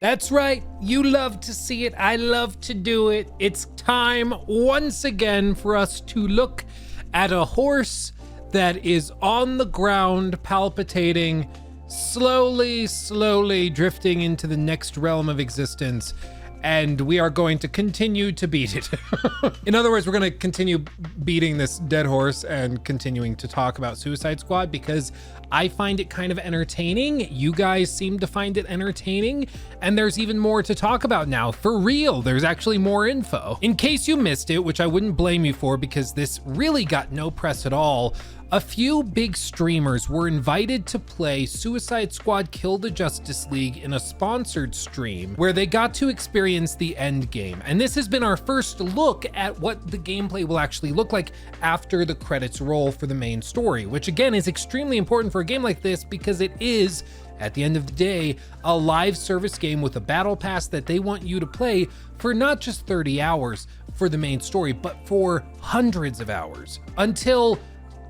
That's right, you love to see it, I love to do it. It's time once again for us to look at a horse that is on the ground palpitating, slowly drifting into the next realm of existence. And we are going to continue to beat it. In other words, we're going to continue beating this dead horse and continuing to talk about Suicide Squad because I find it kind of entertaining. You guys seem to find it entertaining. And there's even more to talk about now. For real, there's actually more info. In case you missed it, which I wouldn't blame you for because this really got no press at all, a few big streamers were invited to play Suicide Squad Kill the Justice League in a sponsored stream where they got to experience the end game. And this has been our first look at what the gameplay will actually look like after the credits roll for the main story, which again is extremely important for a game like this because it is, at the end of the day, a live service game with a battle pass that they want you to play for not just 30 hours for the main story, but for hundreds of hours until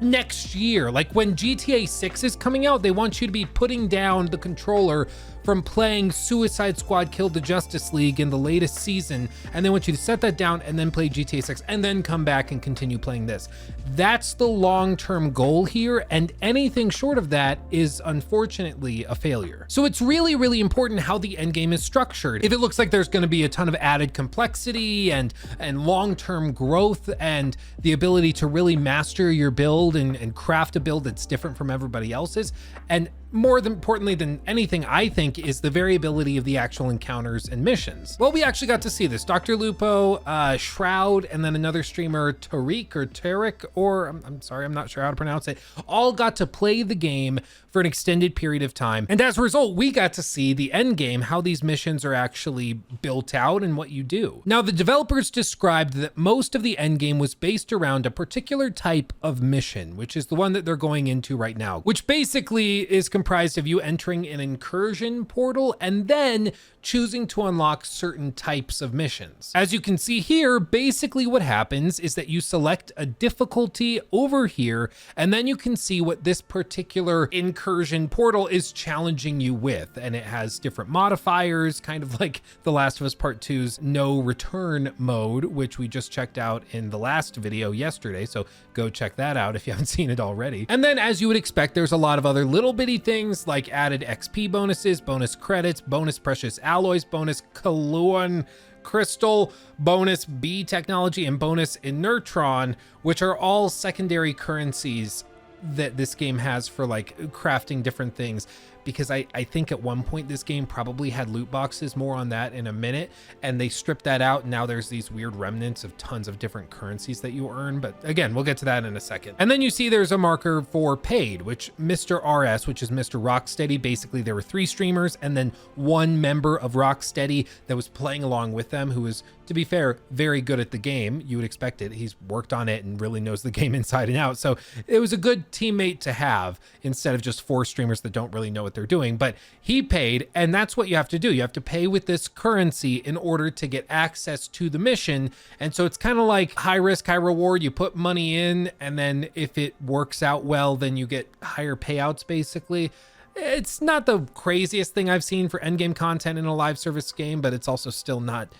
next year. Like when GTA 6 is coming out, they want you to be putting down the controller from playing Suicide Squad Kill the Justice League in the latest season, and they want you to set that down and then play GTA 6 and then come back and continue playing this. That's the long-term goal here, and anything short of that is unfortunately a failure. So it's really important how the endgame is structured. If it looks like there's going to be a ton of added complexity and long-term growth and the ability to really master your build and craft a build that's different from everybody else's, and more importantly than anything, I think, is the variability of the actual encounters and missions. Well, we actually got to see this. Dr. Lupo, Shroud, and then another streamer, Tarek, or I'm sorry, I'm not sure how to pronounce it, all got to play the game for an extended period of time. And as a result, we got to see the end game, how these missions are actually built out and what you do. Now, the developers described that most of the end game was based around a particular type of mission, which is the one that they're going into right now, which basically is comprised of you entering an incursion portal and then choosing to unlock certain types of missions. As you can see here, basically what happens is that you select a difficulty over here, and then you can see what this particular incursion portal is challenging you with. And it has different modifiers, kind of like The Last of Us Part 2's no return mode, which we just checked out in the last video yesterday. So go check that out if you haven't seen it already. And then, as you would expect, there's a lot of other little bitty things like added XP bonuses, bonus credits, bonus precious alloys, bonus Kaluan crystal, bonus B technology, and bonus inertron, which are all secondary currencies that this game has for like crafting different things. Because I think at one point this game probably had loot boxes, more on that in a minute, and they stripped that out. And now there's these weird remnants of tons of different currencies that you earn. But again, we'll get to that in a second. And then you see there's a marker for paid, which Mr. RS, which is Mr. Rocksteady. Basically, there were 3 streamers and then 1 member of Rocksteady that was playing along with them, who was, to be fair, very good at the game. You would expect it. He's worked on it and really knows the game inside and out. So it was a good teammate to have instead of just 4 streamers that don't really know what they're doing. But he paid, and that's what you have to do. You have to pay with this currency in order to get access to the mission. And so it's kind of like high risk, high reward. You put money in, and then if it works out well, then you get higher payouts, basically. It's not the craziest thing I've seen for endgame content in a live service game, but it's also still not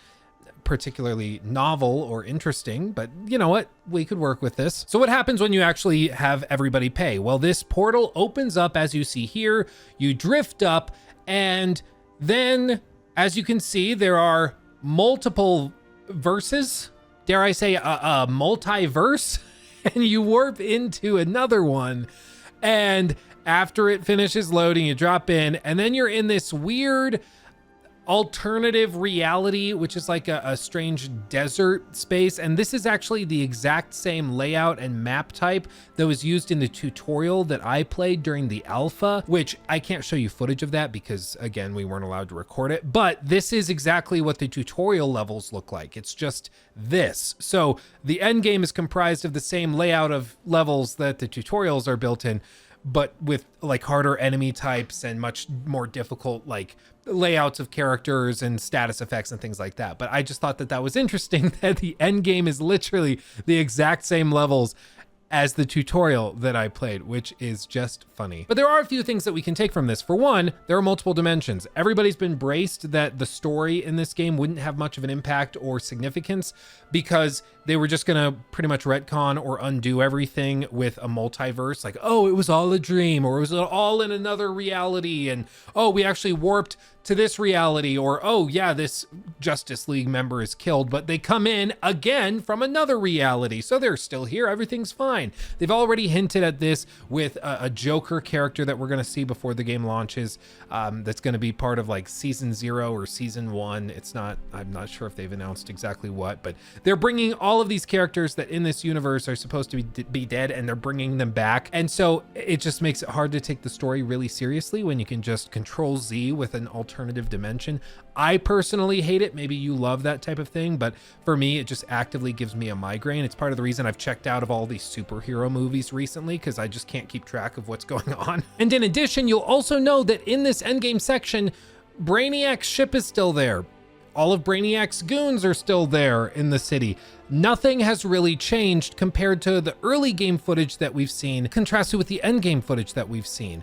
particularly novel or interesting, but you know what? We could work with this. So what happens when you actually have everybody pay? Well, this portal opens up as you see here, you drift up, and then as you can see, there are multiple verses, dare I say a multiverse, and you warp into another one. And after it finishes loading, you drop in, and then you're in this weird alternative reality, which is like a strange desert space. And this is actually the exact same layout and map type that was used in the tutorial that I played during the alpha, which I can't show you footage of that because again, we weren't allowed to record it, but this is exactly what the tutorial levels look like. It's just this. So the end game is comprised of the same layout of levels that the tutorials are built in, but with like harder enemy types and much more difficult like layouts of characters and status effects and things like that. But I just thought that that was interesting that the end game is literally the exact same levels as the tutorial that I played, which is just funny. But there are a few things that we can take from this. For one, there are multiple dimensions. Everybody's been braced that the story in this game wouldn't have much of an impact or significance because they were just gonna pretty much retcon or undo everything with a multiverse. Like, oh, it was all a dream, or it was all in another reality, and oh, we actually warped to this reality, or oh yeah, this Justice League member is killed, but they come in again from another reality, so they're still here, everything's fine. They've already hinted at this with a Joker character that we're gonna see before the game launches, that's gonna be part of like season 0 or season 1. I'm not sure if they've announced exactly what, but they're bringing all of these characters that in this universe are supposed to be dead, and they're bringing them back. And so it just makes it hard to take the story really seriously when you can just Control Z with an alternative dimension. I personally hate it. Maybe you love that type of thing, but for me, it just actively gives me a migraine. It's part of the reason I've checked out of all these superhero movies recently, because I just can't keep track of what's going on. And in addition, you'll also know that in this endgame section, Brainiac's ship is still there. All of Brainiac's goons are still there in the city. Nothing has really changed compared to the early game footage that we've seen, contrasted with the end game footage that we've seen.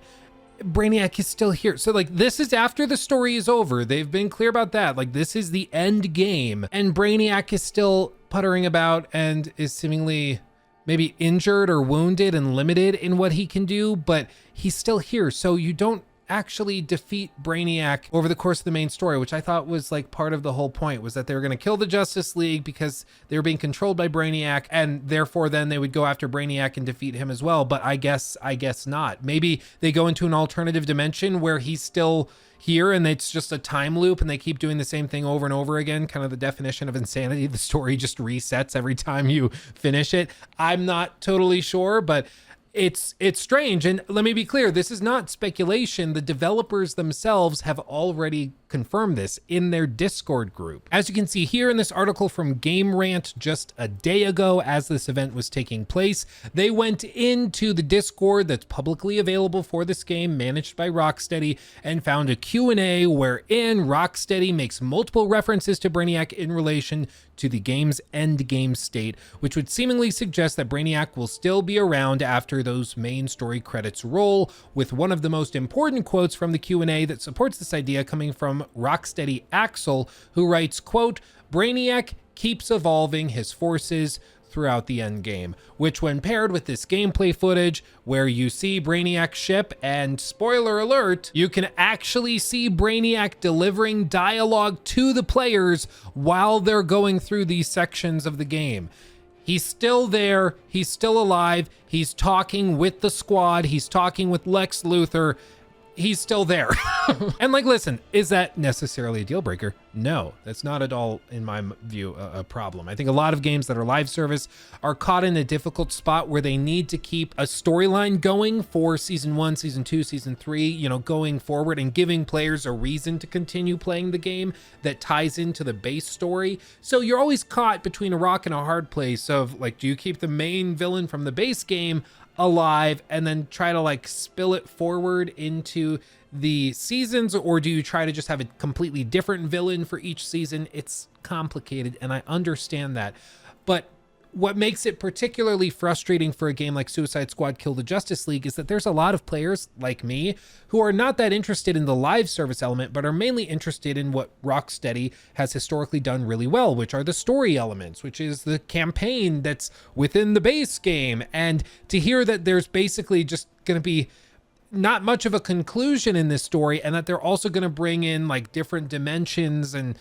Brainiac is still here. So like, this is after the story is over. They've been clear about that. Like, this is the end game, and Brainiac is still puttering about and is seemingly maybe injured or wounded and limited in what he can do, but he's still here. So you don't actually defeat Brainiac over the course of the main story, which I thought was like part of the whole point, was that they were going to kill the Justice League because they were being controlled by Brainiac, and therefore then they would go after Brainiac and defeat him as well. But I guess not. Maybe they go into an alternative dimension where he's still here and it's just a time loop and they keep doing the same thing over and over again, kind of the definition of insanity. The story just resets every time you finish it. I'm not totally sure, but it's strange. And let me be clear, this is not speculation. The developers themselves have already confirmed this in their Discord group. As you can see here in this article from Game Rant just a day ago, as this event was taking place, they went into the Discord that's publicly available for this game, managed by Rocksteady, and found a Q&A wherein Rocksteady makes multiple references to Brainiac in relation to the game's end game state, which would seemingly suggest that Brainiac will still be around after those main story credits roll, with one of the most important quotes from the Q&A that supports this idea coming from Rocksteady Axel, who writes, quote, "Brainiac keeps evolving his forces throughout the end game," which when paired with this gameplay footage where you see Brainiac's ship, and spoiler alert, you can actually see Brainiac delivering dialogue to the players while they're going through these sections of the game. He's still there, he's still alive, he's talking with the squad, he's talking with Lex Luthor, he's still there. And like, listen, is that necessarily a deal breaker? No, that's not at all, in my view, a problem. I think a lot of games that are live service are caught in a difficult spot where they need to keep a storyline going for season 1, season 2, season 3, you know, going forward, and giving players a reason to continue playing the game that ties into the base story. So you're always caught between a rock and a hard place of like, do you keep the main villain from the base game alive and then try to like spill it forward into the seasons, or do you try to just have a completely different villain for each season? It's complicated, and I understand that, but what makes it particularly frustrating for a game like Suicide Squad Kill the Justice League is that there's a lot of players like me who are not that interested in the live service element, but are mainly interested in what Rocksteady has historically done really well, which are the story elements, which is the campaign that's within the base game. And to hear that there's basically just going to be not much of a conclusion in this story, and that they're also going to bring in like different dimensions and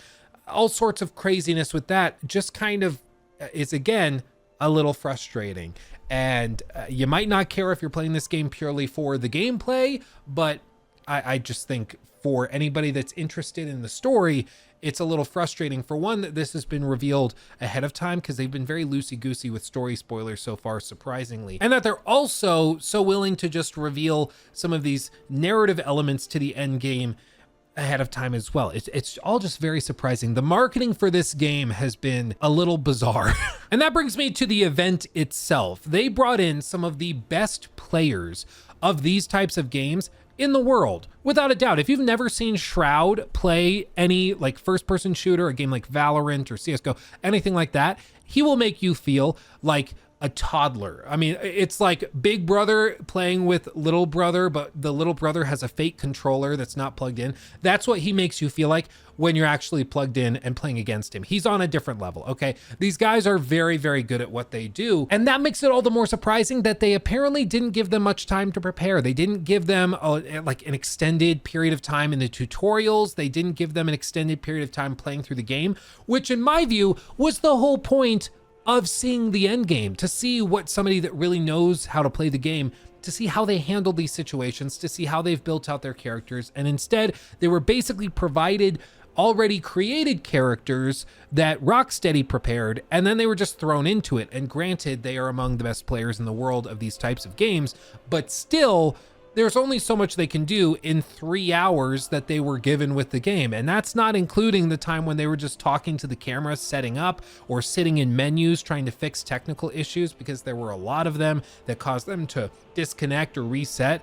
all sorts of craziness with that, just kind of is again a little frustrating. And you might not care if you're playing this game purely for the gameplay, but I just think for anybody that's interested in the story, it's a little frustrating. For one, that this has been revealed ahead of time, because they've been very loosey-goosey with story spoilers so far, surprisingly. And that they're also so willing to just reveal some of these narrative elements to the end game ahead of time as well. It's all just very surprising. The marketing for this game has been a little bizarre. And that brings me to the event itself. They brought in some of the best players of these types of games in the world, without a doubt. If you've never seen Shroud play any like first-person shooter, a game like Valorant or CSGO, anything like that, he will make you feel like a toddler. I mean, it's like Big Brother playing with Little Brother, but the Little Brother has a fake controller that's not plugged in. That's what he makes you feel like when you're actually plugged in and playing against him. He's on a different level, okay? These guys are very, very good at what they do. And that makes it all the more surprising that they apparently didn't give them much time to prepare. They didn't give them like an extended period of time in the tutorials. They didn't give them an extended period of time playing through the game, which in my view was the whole point of seeing the end game, to see what somebody that really knows how to play the game, to see how they handle these situations, to see how they've built out their characters. And instead, they were basically provided already created characters that Rocksteady prepared, and then they were just thrown into it. And granted, they are among the best players in the world of these types of games, but still, there's only so much they can do in 3 hours that they were given with the game. And that's not including the time when they were just talking to the camera, setting up, or sitting in menus trying to fix technical issues, because there were a lot of them that caused them to disconnect or reset.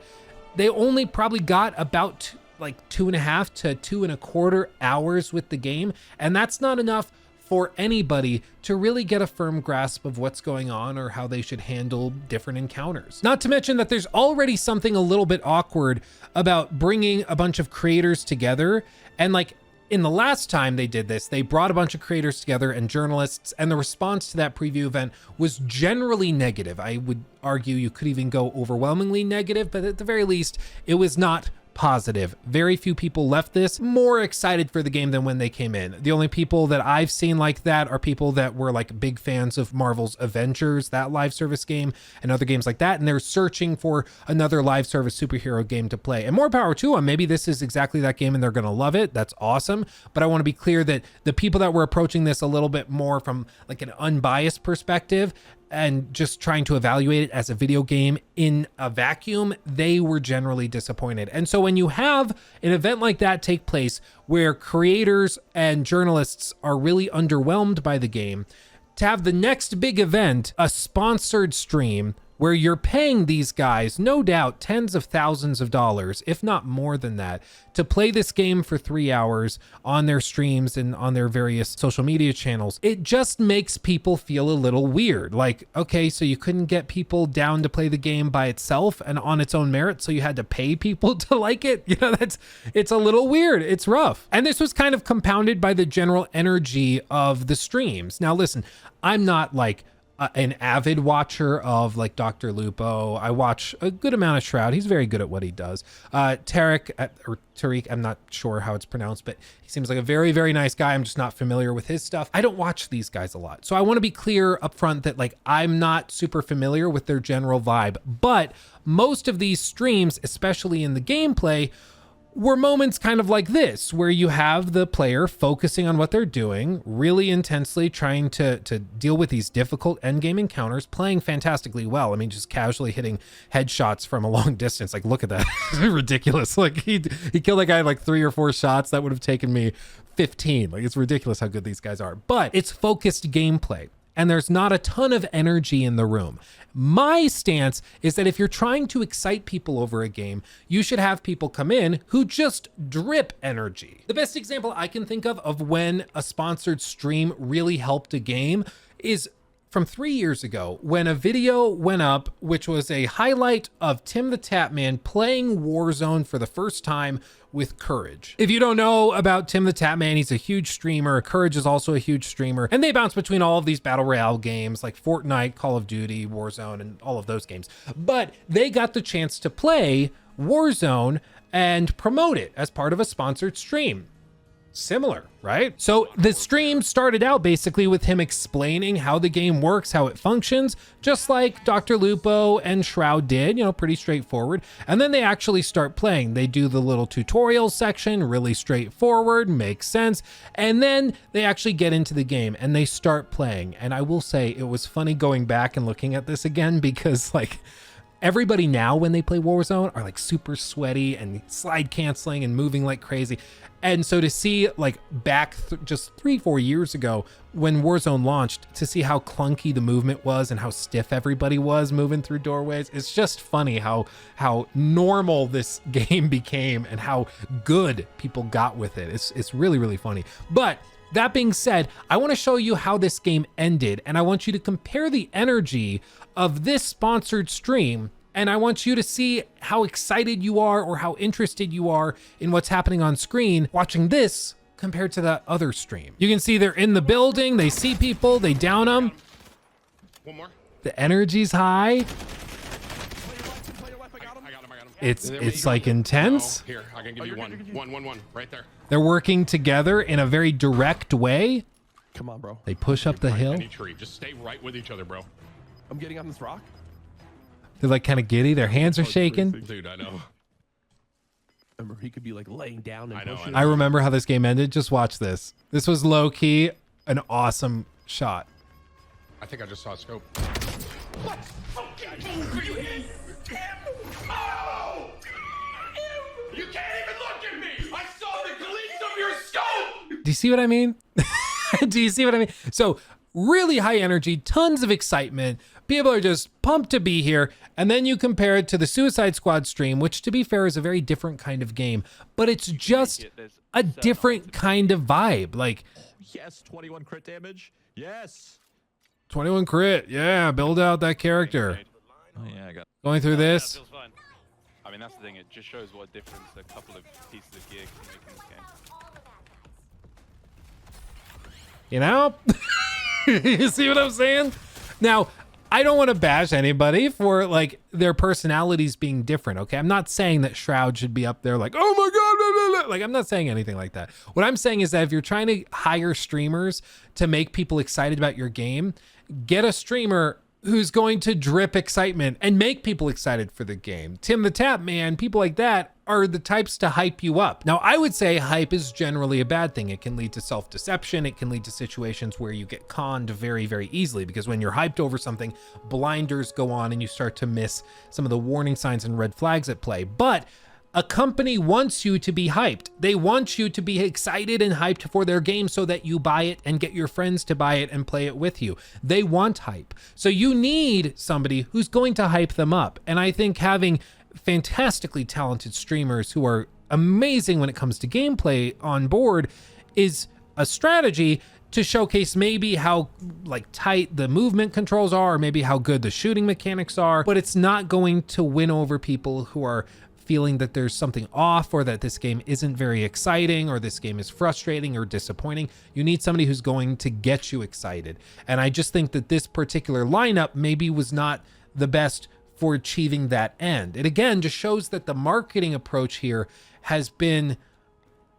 They only probably got about like 2.5 to 2.25 hours with the game. And that's not enough for anybody to really get a firm grasp of what's going on or how they should handle different encounters. Not to mention that there's already something a little bit awkward about bringing a bunch of creators together. And like in the last time they did this, they brought a bunch of creators together and journalists, and the response to that preview event was generally negative. I would argue you could even go overwhelmingly negative, but at the very least, it was not positive. Very few people left this more excited for the game than when they came in. The only people that I've seen like that are people that were like big fans of Marvel's Avengers, that live service game, and other games like that, and they're searching for another live service superhero game to play. And more power to them. Maybe this is exactly that game and they're gonna love it. That's awesome. But I want to be clear that the people that were approaching this a little bit more from like an unbiased perspective and just trying to evaluate it as a video game in a vacuum, they were generally disappointed. And so when you have an event like that take place where creators and journalists are really underwhelmed by the game, to have the next big event, a sponsored stream where you're paying these guys, no doubt, tens of thousands of dollars, if not more than that, to play this game for 3 hours on their streams and on their various social media channels, it just makes people feel a little weird. Like, okay, so you couldn't get people down to play the game by itself and on its own merit, so you had to pay people to like it? You know, it's a little weird. It's rough. And this was kind of compounded by the general energy of the streams. Now, listen, I'm not like an avid watcher of like Dr. Lupo. I watch a good amount of Shroud. He's very good at what he does. Tarek, or Tariq, I'm not sure how it's pronounced, but he seems like a very, very nice guy. I'm just not familiar with his stuff. I don't watch these guys a lot. So I want to be clear up front that like I'm not super familiar with their general vibe, but most of these streams, especially in the gameplay, were moments kind of like this, where you have the player focusing on what they're doing, really intensely trying to deal with these difficult endgame encounters, playing fantastically well. I mean, just casually hitting headshots from a long distance. Like, look at that. Ridiculous. Like he killed a guy like 3 or 4 shots. That would have taken me 15. Like, it's ridiculous how good these guys are. But it's focused gameplay, and there's not a ton of energy in the room. My stance is that if you're trying to excite people over a game, you should have people come in who just drip energy. The best example I can think of when a sponsored stream really helped a game is from 3 years ago, when a video went up, which was a highlight of Tim the Tatman playing Warzone for the first time with Courage. If you don't know about Tim the Tatman, he's a huge streamer. Courage is also a huge streamer, and they bounce between all of these battle royale games like Fortnite, Call of Duty, Warzone, and all of those games. But they got the chance to play Warzone and promote it as part of a sponsored stream. Similar, right? So the stream started out basically with him explaining how the game works, how it functions, just like Dr. Lupo and Shroud did, you know, pretty straightforward. And then they actually start playing. They do the little tutorial section, really straightforward, makes sense. And then they actually get into the game and they start playing. And I will say it was funny going back and looking at this again, because like everybody now when they play Warzone are like super sweaty and slide canceling and moving like crazy. And so to see like back just 3-4 years ago when Warzone launched, to see how clunky the movement was and how stiff everybody was moving through doorways, it's just funny how normal this game became and how good people got with it. It's really, really funny. But That being said, I want to show you how this game ended, and I want you to compare the energy of this sponsored stream, and I want you to see how excited you are or how interested you are in what's happening on screen watching this compared to that other stream. You can see they're in the building, they see people, they down them. One more. The energy's high. I got him. It's like intense. Oh, here, I can give you one, right there. They're working together in a very direct way. Come on, bro. They push up the hill. Any tree. Just stay right with each other, bro. I'm getting on this rock. They're like kind of giddy. Their hands are shaking. Dude, I know. Remember, he could be like laying down and I know, pushing. I remember how this game ended. Just watch this. This was low key an awesome shot. I think I just saw a scope. What fucking move are you in? Oh! You can't even look at me! I saw the gleams of your scope! Do you see what I mean? Do you see what I mean? So really high energy, tons of excitement. People are just pumped to be here. And then you compare it to the Suicide Squad stream, which to be fair is a very different kind of game, but it's just a different kind of vibe. Like, yes, 21 crit damage. Yes. 21 crit. Yeah, build out that character. Oh yeah, I got. Going through this. Feels fine. I mean, that's the thing. It just shows what difference a couple of pieces of gear can make in this game. You know? You see what I'm saying? Now, I don't want to bash anybody for like their personalities being different, okay? I'm not saying that Shroud should be up there like, oh my God, blah, blah, blah. Like, I'm not saying anything like that. What I'm saying is that if you're trying to hire streamers to make people excited about your game, get a streamer who's going to drip excitement and make people excited for the game. Tim the Tap Man, people like that are the types to hype you up. Now, I would say hype is generally a bad thing. It can lead to self-deception. It can lead to situations where you get conned very, very easily, because when you're hyped over something, blinders go on and you start to miss some of the warning signs and red flags at play. But a company wants you to be hyped. They want you to be excited and hyped for their game so that you buy it and get your friends to buy it and play it with you. They want hype. So you need somebody who's going to hype them up. And I think having fantastically talented streamers who are amazing when it comes to gameplay on board is a strategy to showcase maybe how like tight the movement controls are, or maybe how good the shooting mechanics are, but it's not going to win over people who are feeling that there's something off, or that this game isn't very exciting, or this game is frustrating or disappointing. You need somebody who's going to get you excited. And I just think that this particular lineup maybe was not the best for achieving that end. It again just shows that the marketing approach here has been,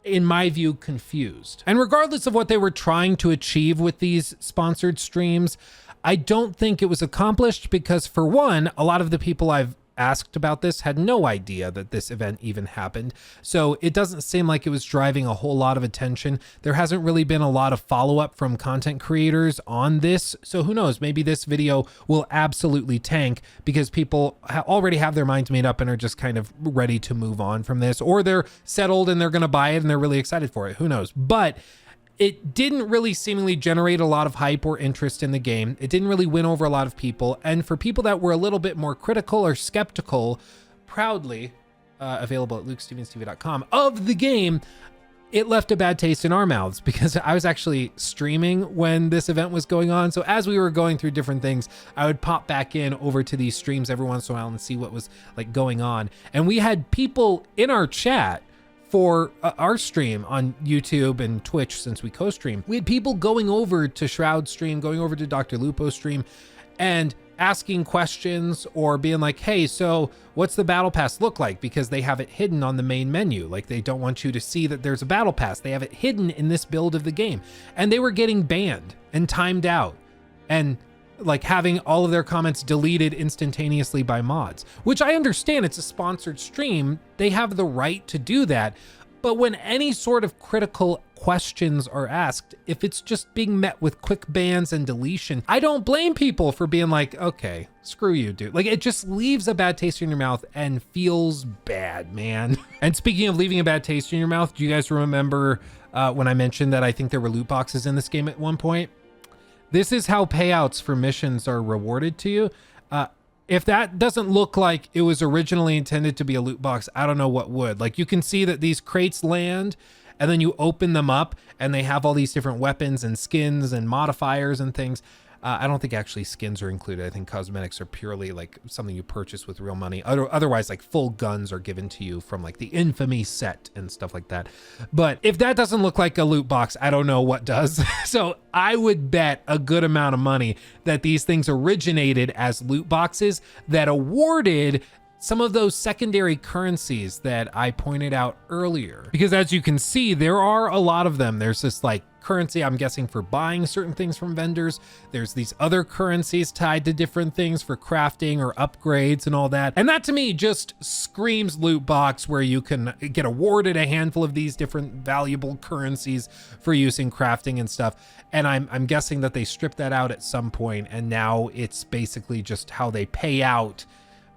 in my view, confused. And regardless of what they were trying to achieve with these sponsored streams, I don't think it was accomplished, because for one, a lot of the people I've asked about this had no idea that this event even happened. So it doesn't seem like it was driving a whole lot of attention. There hasn't really been a lot of follow-up from content creators on this. So who knows, maybe this video will absolutely tank because people already have their minds made up and are just kind of ready to move on from this, or they're settled and they're going to buy it and they're really excited for it. Who knows? But it didn't really seemingly generate a lot of hype or interest in the game. It didn't really win over a lot of people. And for people that were a little bit more critical or skeptical, proudly available at lukestevenstv.com, of the game, it left a bad taste in our mouths, because I was actually streaming when this event was going on. So as we were going through different things, I would pop back in over to these streams every once in a while and see what was like going on. And we had people in our chat for our stream on YouTube and Twitch, since we co-stream. We had people going over to Shroud's stream, going over to Dr. Lupo's stream, and asking questions or being like, hey, so what's the battle pass look like? Because they have it hidden on the main menu. Like, they don't want you to see that there's a battle pass. They have it hidden in this build of the game. And they were getting banned and timed out, and like having all of their comments deleted instantaneously by mods, which I understand. It's a sponsored stream. They have the right to do that. But when any sort of critical questions are asked, if it's just being met with quick bans and deletion, I don't blame people for being like, okay, screw you, dude. Like, it just leaves a bad taste in your mouth and feels bad, man. And speaking of leaving a bad taste in your mouth, do you guys remember when I mentioned that I think there were loot boxes in this game at one point? This is how payouts for missions are rewarded to you. If that doesn't look like it was originally intended to be a loot box, I don't know what would. Like, you can see that these crates land and then you open them up and they have all these different weapons and skins and modifiers and things. I don't think actually skins are included. I think cosmetics are purely like something you purchase with real money. Otherwise, like full guns are given to you from like the Infamy set and stuff like that. But if that doesn't look like a loot box, I don't know what does. So I would bet a good amount of money that these things originated as loot boxes that awarded some of those secondary currencies that I pointed out earlier. Because as you can see, there are a lot of them. There's this like currency, I'm guessing, for buying certain things from vendors. There's these other currencies tied to different things for crafting or upgrades and all that. And that to me just screams loot box, where you can get awarded a handful of these different valuable currencies for use in crafting and stuff. And I'm guessing that they stripped that out at some point, and now it's basically just how they pay out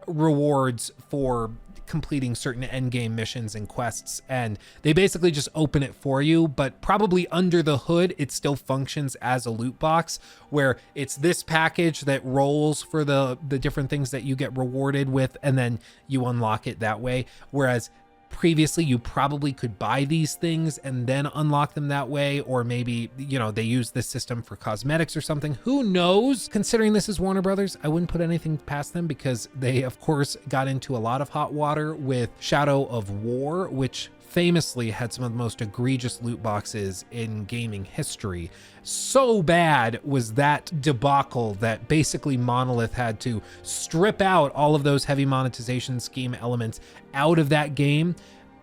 rewards for completing certain endgame missions and quests, and they basically just open it for you. But probably under the hood, it still functions as a loot box, where it's this package that rolls for the different things that you get rewarded with, and then you unlock it that way. Whereas previously you probably could buy these things and then unlock them that way, or maybe, you know, they use this system for cosmetics or something. Who knows? Considering this is Warner Brothers, I wouldn't put anything past them, because they of course got into a lot of hot water with Shadow of War, which famously had some of the most egregious loot boxes in gaming history. So bad was that debacle that basically Monolith had to strip out all of those heavy monetization scheme elements out of that game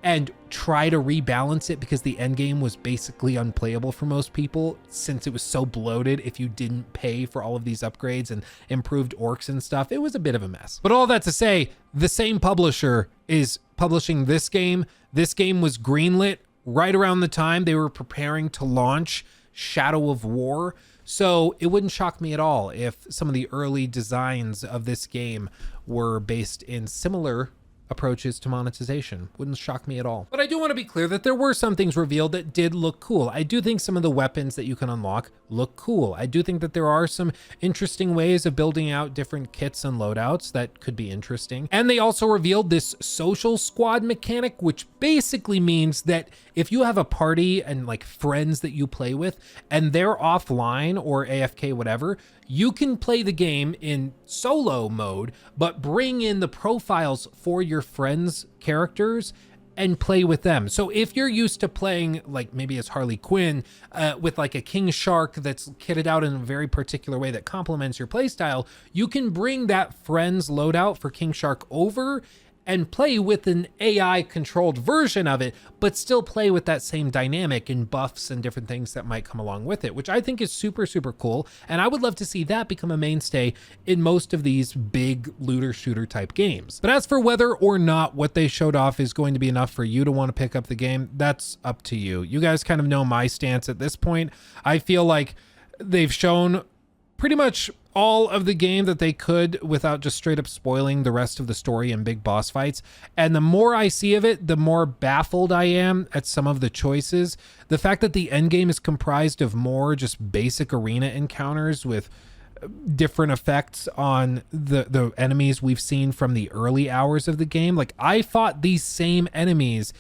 and try to rebalance it, because the end game was basically unplayable for most people, since it was so bloated. If you didn't pay for all of these upgrades and improved orcs and stuff, it was a bit of a mess. But all that to say, the same publisher is publishing this game. This game was greenlit right around the time they were preparing to launch Shadow of War. So it wouldn't shock me at all if some of the early designs of this game were based in similar approaches to monetization. Wouldn't shock me at all. But I do want to be clear that there were some things revealed that did look cool. I do think some of the weapons that you can unlock look cool. I do think that there are some interesting ways of building out different kits and loadouts that could be interesting. And they also revealed this social squad mechanic, which basically means that if you have a party and like friends that you play with and they're offline or AFK, whatever, you can play the game in solo mode, but bring in the profiles for your friends' characters and play with them. So if you're used to playing like maybe as Harley Quinn with like a King Shark that's kitted out in a very particular way that complements your playstyle, you can bring that friend's loadout for King Shark over and play with an AI controlled version of it, but still play with that same dynamic and buffs and different things that might come along with it, which I think is super, super cool. And I would love to see that become a mainstay in most of these big looter shooter type games. But as for whether or not what they showed off is going to be enough for you to want to pick up the game, that's up to you. You guys kind of know my stance at this point. I feel like they've shown pretty much all of the game that they could without just straight up spoiling the rest of the story and big boss fights. And the more I see of it, the more baffled I am at some of the choices. The fact that the end game is comprised of more just basic arena encounters with different effects on the enemies we've seen from the early hours of the game. Like, I fought these same enemies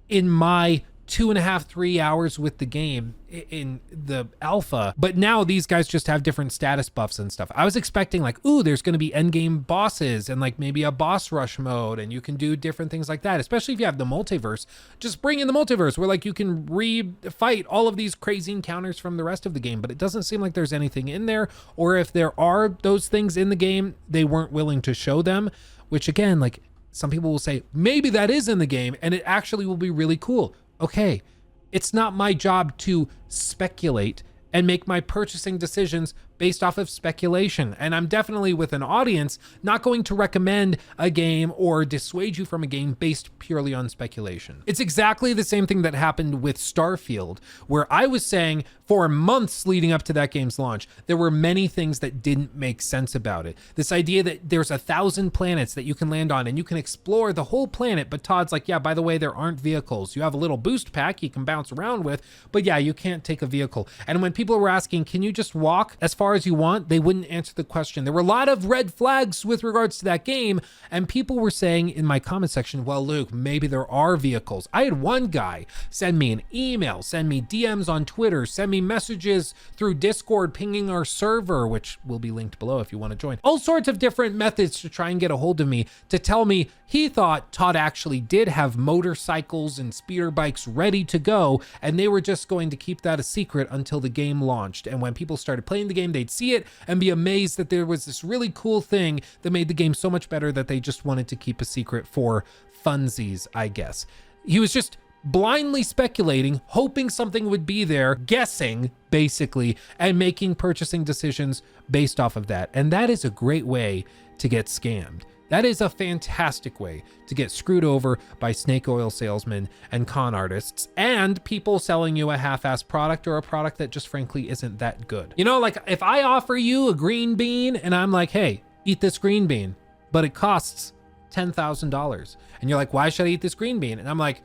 in my 2.5, 3 hours with the game in the alpha, but now these guys just have different status buffs and stuff. I was expecting like, ooh, there's going to be endgame bosses and like maybe a boss rush mode, and you can do different things like that, especially if you have the multiverse. Just bring in the multiverse where like you can re-fight all of these crazy encounters from the rest of the game, but it doesn't seem like there's anything in there, or if there are those things in the game, they weren't willing to show them, which again, like some people will say, maybe that is in the game and it actually will be really cool. Okay, it's not my job to speculate and make my purchasing decisions based off of speculation. And I'm definitely, with an audience, not going to recommend a game or dissuade you from a game based purely on speculation. It's exactly the same thing that happened with Starfield, where I was saying for months leading up to that game's launch, there were many things that didn't make sense about it. This idea that there's 1,000 planets that you can land on and you can explore the whole planet, but Todd's like, yeah, by the way, there aren't vehicles. You have a little boost pack you can bounce around with, but yeah, you can't take a vehicle. And when people people were asking, can you just walk as far as you want? They wouldn't answer the question. There were a lot of red flags with regards to that game, and people were saying in my comment section, well, Luke, maybe there are vehicles. I had one guy send me an email, send me DMs on Twitter, send me messages through Discord pinging our server, which will be linked below if you want to join. All sorts of different methods to try and get a hold of me to tell me he thought Todd actually did have motorcycles and speeder bikes ready to go, and they were just going to keep that a secret until the game launched. And when people started playing the game, they'd see it and be amazed that there was this really cool thing that made the game so much better that they just wanted to keep a secret for funsies, I guess. He was just blindly speculating, hoping something would be there, guessing basically, and making purchasing decisions based off of that. And that is a great way to get scammed. That is a fantastic way to get screwed over by snake oil salesmen and con artists and people selling you a half-assed product or a product that just frankly isn't that good. You know, like if I offer you a green bean and I'm like, hey, eat this green bean, but it costs $10,000. And you're like, why should I eat this green bean? And I'm like,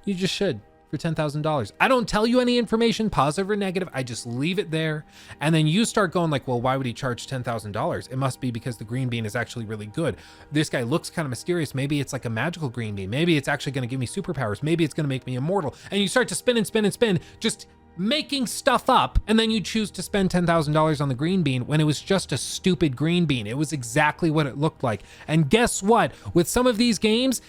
you just should. For $10,000. I don't tell you any information, positive or negative. I just leave it there. And then you start going like, well, why would he charge $10,000? It must be because the green bean is actually really good. This guy looks kind of mysterious. Maybe it's like a magical green bean. Maybe it's actually going to give me superpowers. Maybe it's going to make me immortal. And you start to spin and spin and spin, just making stuff up. And then you choose to spend $10,000 on the green bean when it was just a stupid green bean. It was exactly what it looked like. And guess what? With some of these games,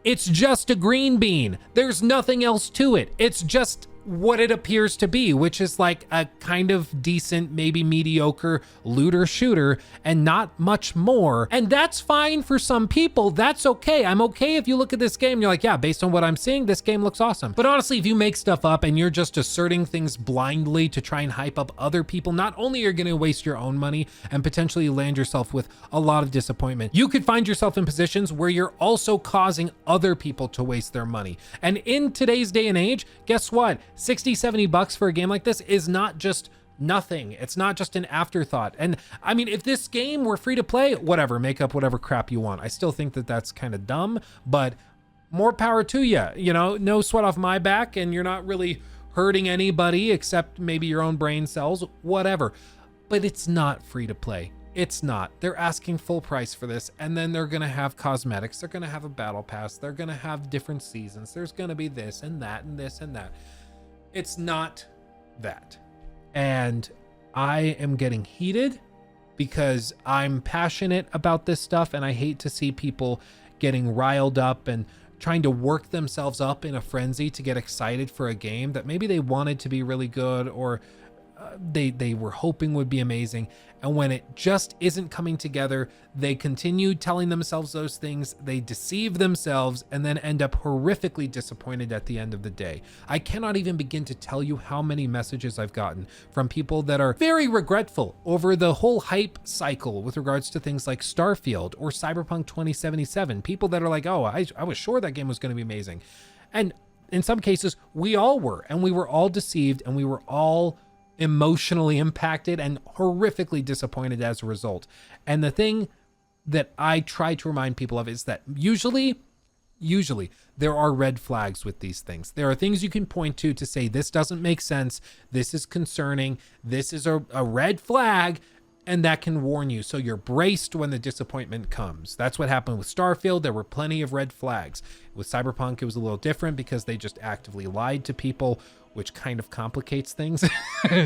it's just a green bean. There's nothing else to it. It's just what it appears to be, which is like a kind of decent, maybe mediocre looter shooter and not much more. And that's fine for some people. That's okay. I'm okay if you look at this game and you're like, yeah, based on what I'm seeing, this game looks awesome. But honestly, if you make stuff up and you're just asserting things blindly to try and hype up other people, not only are you going to waste your own money and potentially land yourself with a lot of disappointment, you could find yourself in positions where you're also causing other people to waste their money. And in today's day and age, guess what? 60, 70 bucks for a game like this is not just nothing. It's not just an afterthought. And I mean, if this game were free to play, whatever, make up whatever crap you want. I still think that that's kind of dumb, but more power to you. You know, no sweat off my back, and you're not really hurting anybody except maybe your own brain cells, whatever. But it's not free to play. It's not. They're asking full price for this, and then they're gonna have cosmetics. They're gonna have a battle pass. They're gonna have different seasons. There's gonna be this and that and this and that. It's not that. And I am getting heated because I'm passionate about this stuff, and I hate to see people getting riled up and trying to work themselves up in a frenzy to get excited for a game that maybe they wanted to be really good or they were hoping would be amazing. And when it just isn't coming together, they continue telling themselves those things, they deceive themselves, and then end up horrifically disappointed at the end of the day. I cannot even begin to tell you how many messages I've gotten from people that are very regretful over the whole hype cycle with regards to things like Starfield or Cyberpunk 2077. People that are like, oh, I was sure that game was going to be amazing. And in some cases, we all were, and we were all deceived, and we were all emotionally impacted and horrifically disappointed as a result. And the thing that I try to remind people of is that usually there are red flags with these things. There are things you can point to say, this doesn't make sense, this is concerning, this is a red flag, and that can warn you. So you're braced when the disappointment comes. That's what happened with Starfield. There were plenty of red flags. With Cyberpunk, it was a little different because they just actively lied to people, which kind of complicates things.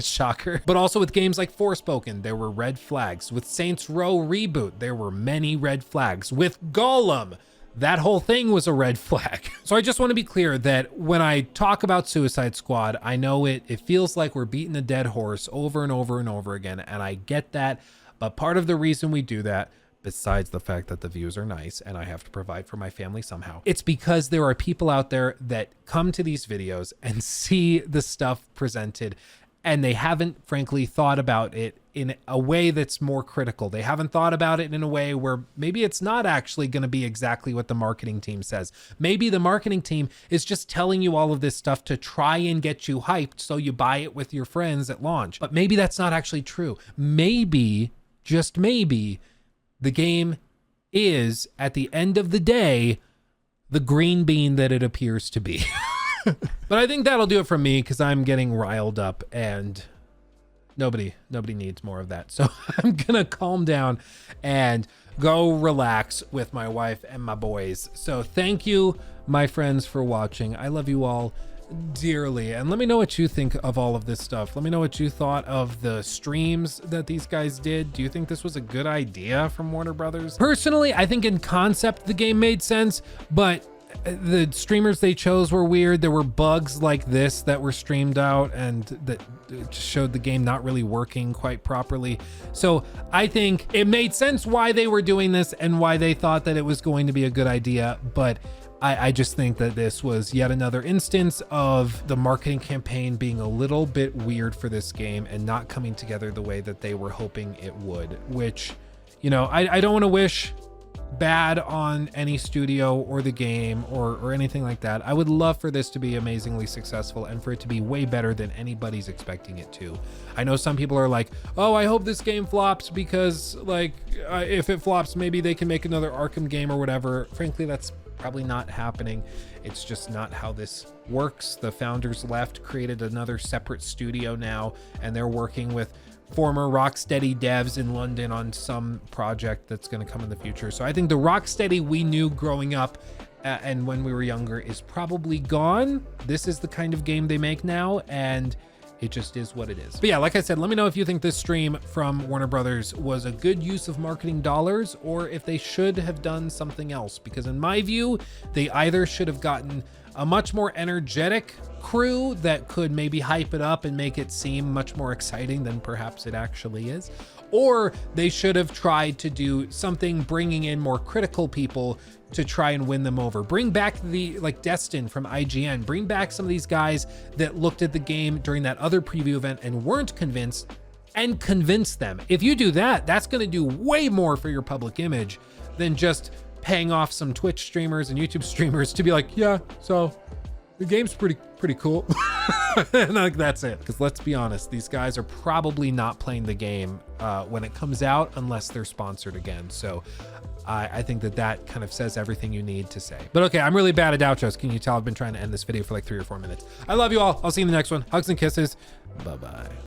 Shocker. But also with games like Forspoken, there were red flags. With Saints Row Reboot, there were many red flags. With Gollum, that whole thing was a red flag. So I just want to be clear that when I talk about Suicide Squad, I know it feels like we're beating a dead horse over and over and over again, and I get that. But part of the reason we do that, besides the fact that the views are nice and I have to provide for my family somehow, it's because there are people out there that come to these videos and see the stuff presented, and they haven't frankly thought about it in a way that's more critical. They haven't thought about it in a way where maybe it's not actually going to be exactly what the marketing team says. Maybe the marketing team is just telling you all of this stuff to try and get you hyped so you buy it with your friends at launch. But maybe that's not actually true. Maybe, just maybe, the game is, at the end of the day, the green bean that it appears to be. But I think that'll do it from me because I'm getting riled up and nobody needs more of that. So I'm gonna calm down and go relax with my wife and my boys. So thank you, my friends, for watching. I love you all dearly, and let me know what you think of all of this stuff. Let me know what you thought of the streams that these guys did. Do you think this was a good idea from Warner Brothers? Personally, I think in concept the game made sense, but the streamers they chose were weird. There were bugs like this that were streamed out and that just showed the game not really working quite properly. So I think it made sense why they were doing this and why they thought that it was going to be a good idea, but I just think that this was yet another instance of the marketing campaign being a little bit weird for this game and not coming together the way that they were hoping it would, which, you know, I don't want to wish bad on any studio or the game or anything like that. I would love for this to be amazingly successful and for it to be way better than anybody's expecting it to. I know some people are like, oh, I hope this game flops because like if it flops, maybe they can make another Arkham game or whatever. Frankly, that's probably not happening. It's just not how this works. The founders left, created another separate studio now, and they're working with former Rocksteady devs in London on some project that's going to come in the future. So I think the Rocksteady we knew growing up and when we were younger is probably gone. This is the kind of game they make now, and it just is what it is. But yeah, like I said, let me know if you think this stream from Warner Brothers was a good use of marketing dollars or if they should have done something else, because in my view, they either should have gotten a much more energetic crew that could maybe hype it up and make it seem much more exciting than perhaps it actually is, or they should have tried to do something bringing in more critical people to try and win them over. Bring back the, like Destin from IGN, bring back some of these guys that looked at the game during that other preview event and weren't convinced, and convince them. If you do that, that's gonna do way more for your public image than just paying off some Twitch streamers and YouTube streamers to be like, yeah, so the game's pretty cool. And like, that's it. Because let's be honest, these guys are probably not playing the game when it comes out unless they're sponsored again. So I think that kind of says everything you need to say. But okay, I'm really bad at outros. Can you tell I've been trying to end this video for like 3 or 4 minutes? I love you all. I'll see you in the next one. Hugs and kisses. Bye-bye.